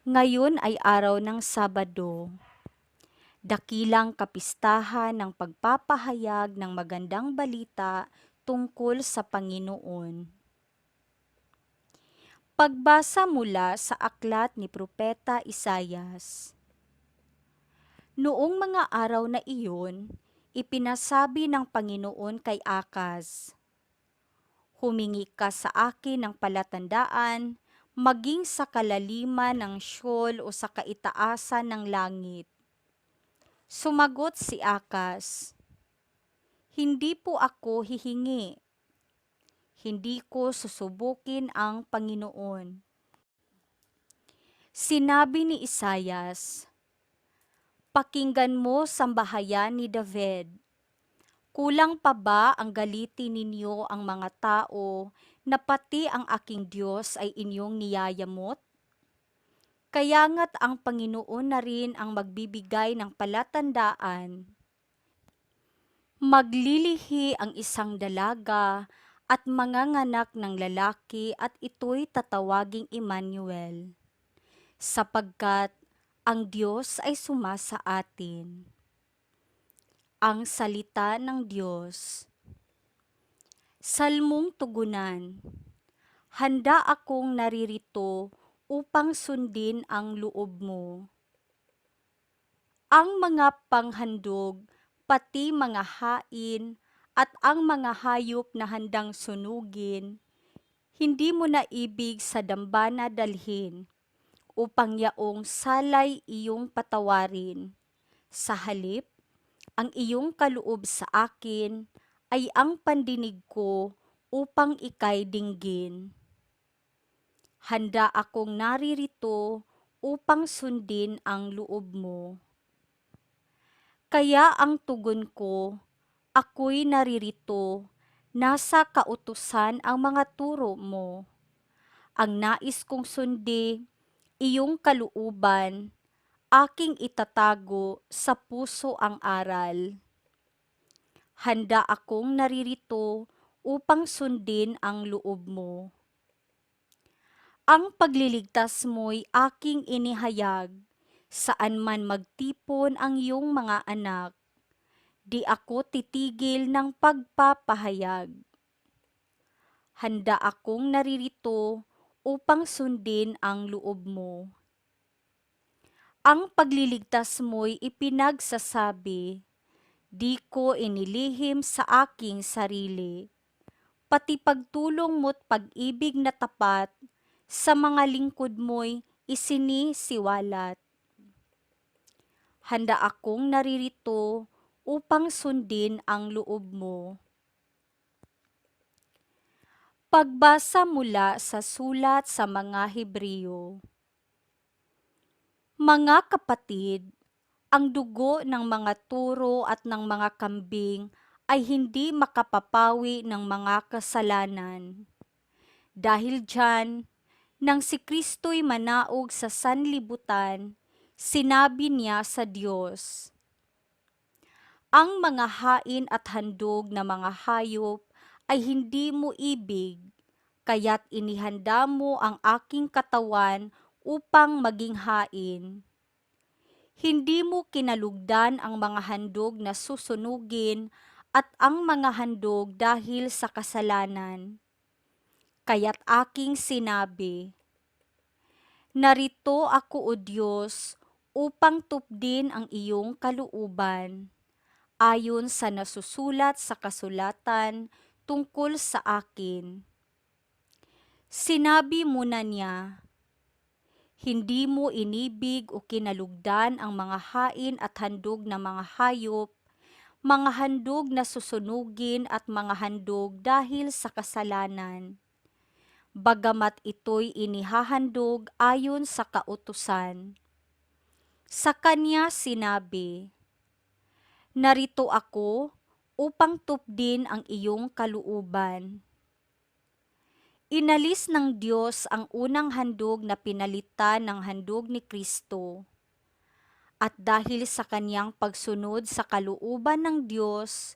Ngayon ay araw ng Sabado, dakilang kapistahan ng pagpapahayag ng magandang balita tungkol sa Panginoon. Pagbasa mula sa aklat ni Propeta Isayas. Noong mga araw na iyon, ipinasabi ng Panginoon kay Akaz, "Humingi ka sa akin ng palatandaan, maging sa kalaliman ng Sheol o sa kaitaasan ng langit." Sumagot si Akaz, "Hindi po ako hihingi. Hindi ko susubukin ang Panginoon." Sinabi ni Isayas, "Pakinggan mo sambahayan ni David. Kulang pa ba ang galitin ninyo ang mga tao na pati ang aking Diyos ay inyong niyayamot? Kaya nga't ang Panginoon na rin ang magbibigay ng palatandaan. Maglilihi ang isang dalaga at manganganak ng lalaki at ito'y tatawaging Emmanuel, sapagkat ang Diyos ay sumasa atin." Ang salita ng Diyos. Salmong tugunan. Handa akong naririto upang sundin ang loob mo. Ang mga panghandog, pati mga hain, at ang mga hayop na handang sunugin, hindi mo na ibig sa dambana dalhin, upang yaong salay iyong patawarin. Sa halip, ang iyong kaloob sa akin ay ang pandinig ko upang ika'y dinggin. Handa akong naririto upang sundin ang loob mo. Kaya ang tugon ko, ako'y naririto, nasa kautusan ang mga turo mo. Ang nais kong sundi, iyong kalooban, aking itatago sa puso ang aral. Handa akong naririto upang sundin ang loob mo. Ang pagliligtas mo'y aking inihayag, saan man magtipon ang iyong mga anak. Di ako titigil ng pagpapahayag. Handa akong naririto upang sundin ang loob mo. Ang pagliligtas mo'y ipinagsasabi, di ko inilihim sa aking sarili. Pati pagtulong mo't pag-ibig na tapat, sa mga lingkod mo'y isinisiwalat. Handa akong naririto upang sundin ang loob mo. Pagbasa mula sa sulat sa mga Hebreo. Mga kapatid, ang dugo ng mga turo at ng mga kambing ay hindi makapapawi ng mga kasalanan. Dahil diyan, nang si Kristo'y manaog sa sanlibutan, sinabi niya sa Diyos, "Ang mga hain at handog na mga hayop ay hindi mo ibig, kaya't inihanda mo ang aking katawan upang maging hain. Hindi mo kinalugdan ang mga handog na susunugin at ang mga handog dahil sa kasalanan. Kaya't aking sinabi, narito ako, O Diyos, upang tupdin ang iyong kalooban, ayon sa nasusulat sa kasulatan tungkol sa akin." Sinabi muna niya, "Hindi mo inibig o kinalugdan ang mga hain at handog na mga hayop, mga handog na susunugin at mga handog dahil sa kasalanan. Bagamat ito'y inihahandog ayon sa kautusan." Sa kanya sinabi, "Narito ako upang tupdin ang iyong kalooban." Inalis ng Diyos ang unang handog na pinalitan ng handog ni Kristo. At dahil sa kanyang pagsunod sa kalooban ng Diyos,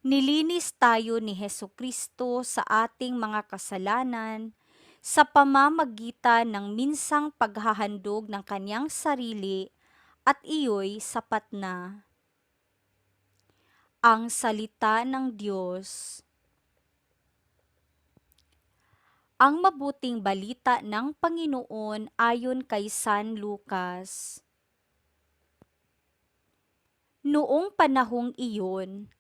nilinis tayo ni Hesukristo sa ating mga kasalanan sa pamamagitan ng minsang paghahandog ng kanyang sarili at iyo'y sapat na. Ang Salita ng Diyos. Ang mabuting balita ng Panginoon ayon kay San Lucas. Noong panahong iyon,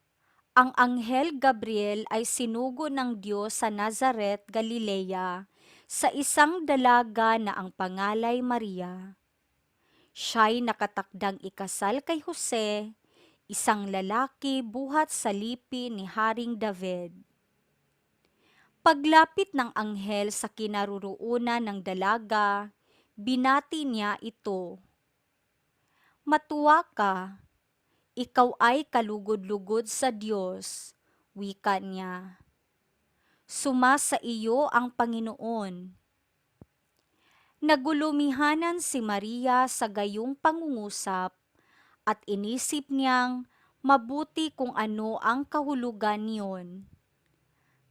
ang anghel Gabriel ay sinugo ng Diyos sa Nazaret, Galilea, sa isang dalaga na ang pangalay Maria. Siya'y nakatakdang ikasal kay Jose, isang lalaki buhat sa lipi ni Haring David. Paglapit ng anghel sa kinaroroonan ng dalaga, binati niya ito. "Matuwa ka, ikaw ay kalugod-lugod sa Diyos," wika niya. "Sumasa iyo ang Panginoon." Nagulumihanan si Maria sa gayong pangungusap at inisip niyang mabuti kung ano ang kahulugan niyon.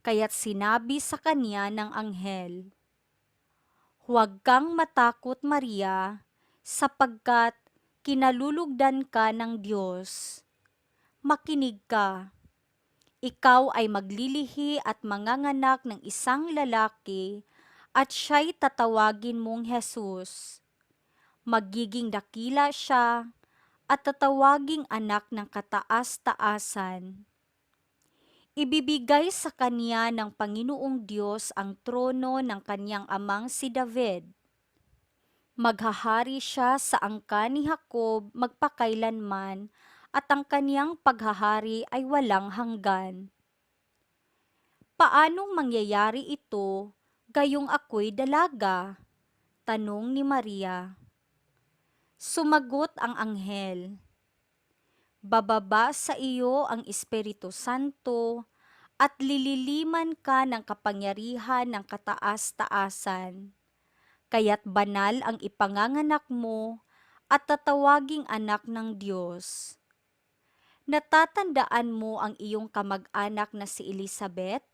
Kaya't sinabi sa kanya ng anghel, "Huwag kang matakot, Maria, sapagkat kinalulugdan ka ng Diyos. Makinig ka, ikaw ay maglilihi at manganganak ng isang lalaki at siya'y tatawagin mong Jesus. Magiging dakila siya at tatawaging anak ng kataas-taasan. Ibibigay sa kanya ng Panginoong Diyos ang trono ng kanyang amang si David. Maghahari siya sa angkan ni Jacob magpakailanman at ang kaniyang paghahari ay walang hanggan." "Paanong mangyayari ito, gayong ako'y dalaga?" tanong ni Maria. Sumagot ang anghel, "Bababa sa iyo ang Espiritu Santo at lililiman ka ng kapangyarihan ng kataas-taasan. Kaya't banal ang ipanganganak mo at tatawaging anak ng Diyos. Natatandaan mo ang iyong kamag-anak na si Elizabeth?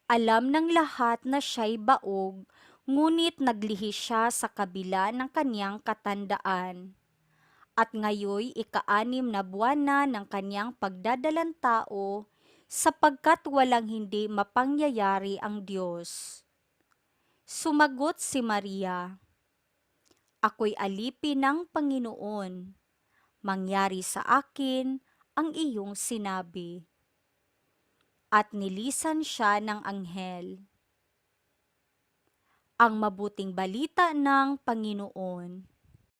Alam ng lahat na siya'y baog, ngunit naglihi siya sa kabila ng kanyang katandaan. At ngayoy ika-6 na buwan na ng kanyang pagdadalang tao, sapagkat walang hindi mapangyayari ang Diyos." Sumagot si Maria, "Ako'y alipin ng Panginoon. Mangyari sa akin ang iyong sinabi." At nilisan siya ng anghel. Ang mabuting balita ng Panginoon.